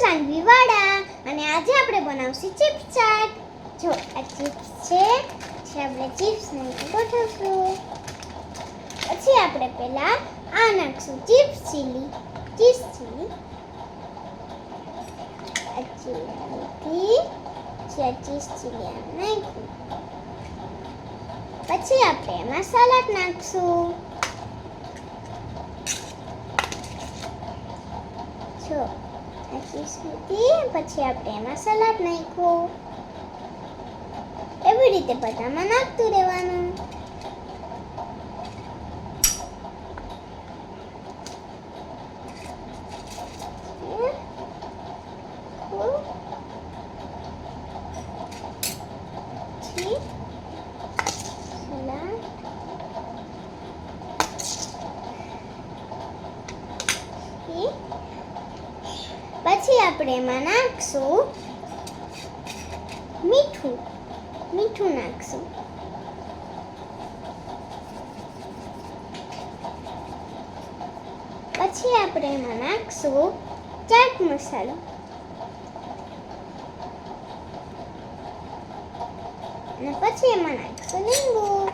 સાનવીવાળા અને આજે આપણે બનાવશું ચિપ્સ ચાટ. જો આ ચિપ્સ છે, આપણે ચિપ્સને ગોઠવશું. પછી આપણે પહેલા આ નાખશું ચીઝ ચીલી. આ ચીલી ચીઝ ચીલી નાખ્યું. પછી આપણે એમાં સલાડ નાખશું. જો આ ચીઝ લીધી, પછી આપણે એમાં સલાડ નાખ્યું. એવી રીતે બધામાં નાખતું રહેવાનું. પછી આપણે એમાં નાખશું મીઠું નાખશું. પછી આપણે એમાં નાખશું ચાટ મસાલો. અને પછી એમાં નાખશું લીંબુ.